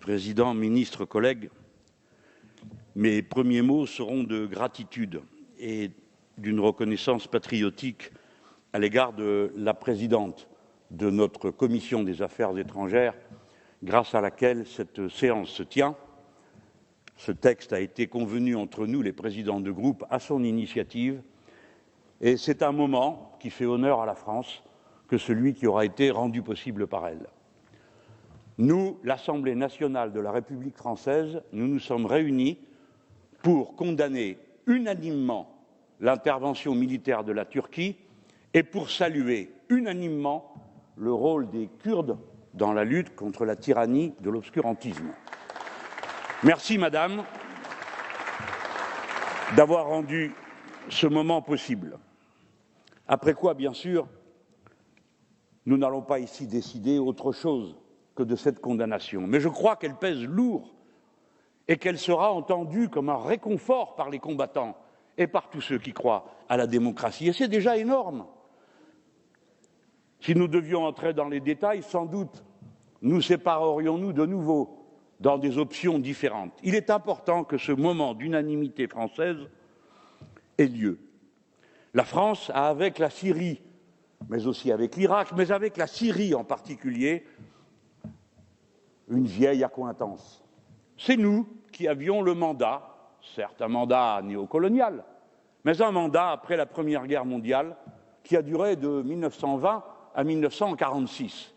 Président, ministre, collègues, mes premiers mots seront de gratitude et d'une reconnaissance patriotique à l'égard de la présidente de notre commission des affaires étrangères, grâce à laquelle cette séance se tient. Ce texte a été convenu entre nous, les présidents de groupe, à son initiative, et c'est un moment qui fait honneur à la France que celui qui aura été rendu possible par elle. Nous, l'Assemblée nationale de la République française, nous nous sommes réunis pour condamner unanimement l'intervention militaire de la Turquie et pour saluer unanimement le rôle des Kurdes dans la lutte contre la tyrannie de l'obscurantisme. Merci, Madame, d'avoir rendu ce moment possible. Après quoi, bien sûr, nous n'allons pas ici décider autre chose que de cette condamnation. Mais je crois qu'elle pèse lourd et qu'elle sera entendue comme un réconfort par les combattants et par tous ceux qui croient à la démocratie. Et c'est déjà énorme. Si nous devions entrer dans les détails, sans doute nous séparerions-nous de nouveau dans des options différentes. Il est important que ce moment d'unanimité française ait lieu. La France a, avec la Syrie, mais aussi avec l'Irak, mais avec la Syrie en particulier, une vieille accointance. C'est nous qui avions le mandat, certes un mandat néocolonial, mais un mandat après la Première Guerre mondiale qui a duré de 1920 à 1946.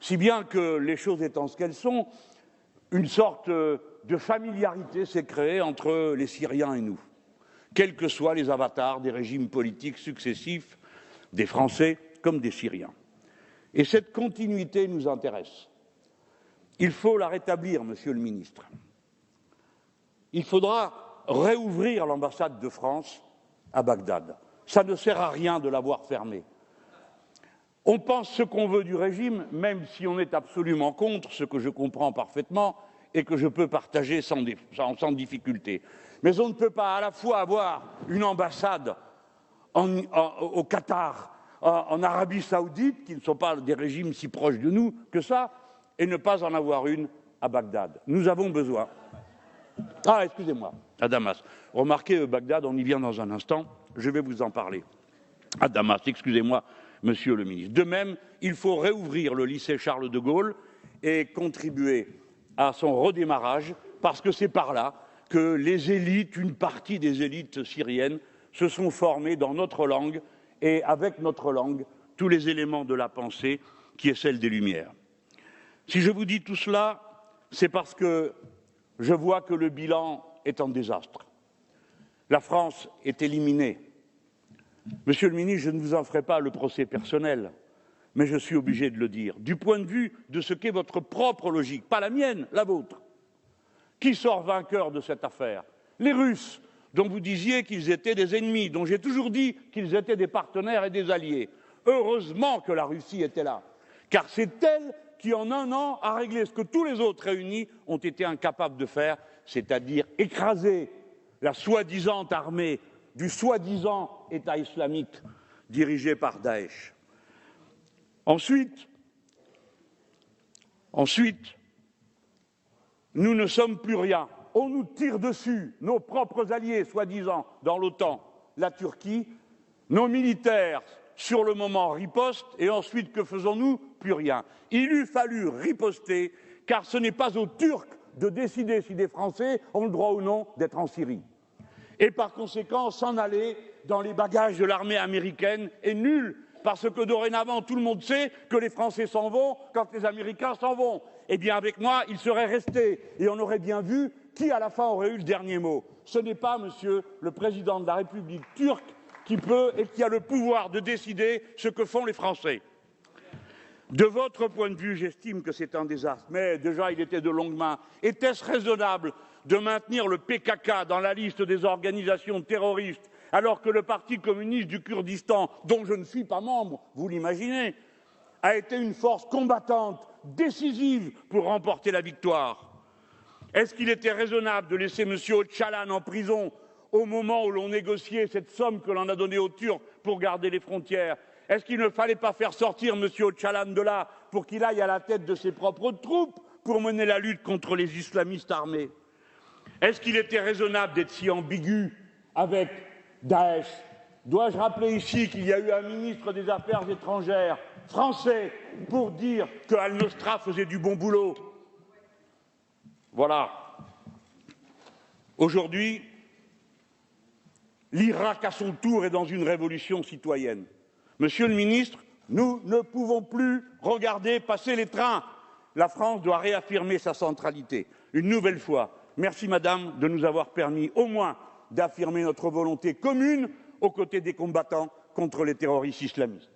Si bien que, les choses étant ce qu'elles sont, une sorte de familiarité s'est créée entre les Syriens et nous, quels que soient les avatars des régimes politiques successifs, des Français comme des Syriens. Et cette continuité nous intéresse. Il faut la rétablir, Monsieur le Ministre. Il faudra réouvrir l'ambassade de France à Bagdad. Ça ne sert à rien de l'avoir fermée. On pense ce qu'on veut du régime, même si on est absolument contre, ce que je comprends parfaitement et que je peux partager sans difficulté. Mais on ne peut pas à la fois avoir une ambassade au Qatar, en Arabie Saoudite, qui ne sont pas des régimes si proches de nous que ça, et ne pas en avoir une à Bagdad. Nous avons besoin. Ah, excusez-moi, à Damas. Remarquez, Bagdad, on y vient dans un instant, je vais vous en parler. À Damas, excusez-moi, Monsieur le ministre. De même, il faut réouvrir le lycée Charles de Gaulle et contribuer à son redémarrage, parce que c'est par là que les élites, une partie des élites syriennes, se sont formées dans notre langue et avec notre langue, tous les éléments de la pensée qui est celle des Lumières. Si je vous dis tout cela, c'est parce que je vois que le bilan est un désastre. La France est éliminée. Monsieur le ministre, je ne vous en ferai pas le procès personnel, mais je suis obligé de le dire. Du point de vue de ce qu'est votre propre logique, pas la mienne, la vôtre, qui sort vainqueur de cette affaire? Les Russes, dont vous disiez qu'ils étaient des ennemis, dont j'ai toujours dit qu'ils étaient des partenaires et des alliés. Heureusement que la Russie était là, car c'est elle qui, en un an, a réglé ce que tous les autres réunis ont été incapables de faire, c'est-à-dire écraser la soi-disant armée du soi-disant État islamique dirigé par Daesh. Ensuite, nous ne sommes plus rien. On nous tire dessus, nos propres alliés, soi-disant, dans l'OTAN, la Turquie, nos militaires, sur le moment, ripostent, et ensuite, que faisons-nous? Plus rien. Il eût fallu riposter, car ce n'est pas aux Turcs de décider si des Français ont le droit ou non d'être en Syrie. Et par conséquent, s'en aller dans les bagages de l'armée américaine est nul, parce que dorénavant, tout le monde sait que les Français s'en vont quand les Américains s'en vont. Eh bien, avec moi, ils seraient restés, et on aurait bien vu qui, à la fin, aurait eu le dernier mot. Ce n'est pas, Monsieur le Président de la République turque qui peut et qui a le pouvoir de décider ce que font les Français. De votre point de vue, j'estime que c'est un désastre, mais déjà, il était de longue main. Était-ce raisonnable de maintenir le PKK dans la liste des organisations terroristes, alors que le Parti communiste du Kurdistan, dont je ne suis pas membre, vous l'imaginez, a été une force combattante décisive pour remporter la victoire? Est-ce qu'il était raisonnable de laisser M. Öcalan en prison au moment où l'on négociait cette somme que l'on a donnée aux Turcs pour garder les frontières? Est-ce qu'il ne fallait pas faire sortir M. Öcalan de là pour qu'il aille à la tête de ses propres troupes pour mener la lutte contre les islamistes armés? Est-ce qu'il était raisonnable d'être si ambigu avec Daesh? Dois-je rappeler ici qu'il y a eu un ministre des Affaires étrangères français pour dire que Al-Nosra faisait du bon boulot? Voilà. Aujourd'hui, l'Irak, à son tour, est dans une révolution citoyenne. Monsieur le ministre, nous ne pouvons plus regarder passer les trains. La France doit réaffirmer sa centralité. Une nouvelle fois, merci Madame de nous avoir permis au moins d'affirmer notre volonté commune aux côtés des combattants contre les terroristes islamistes.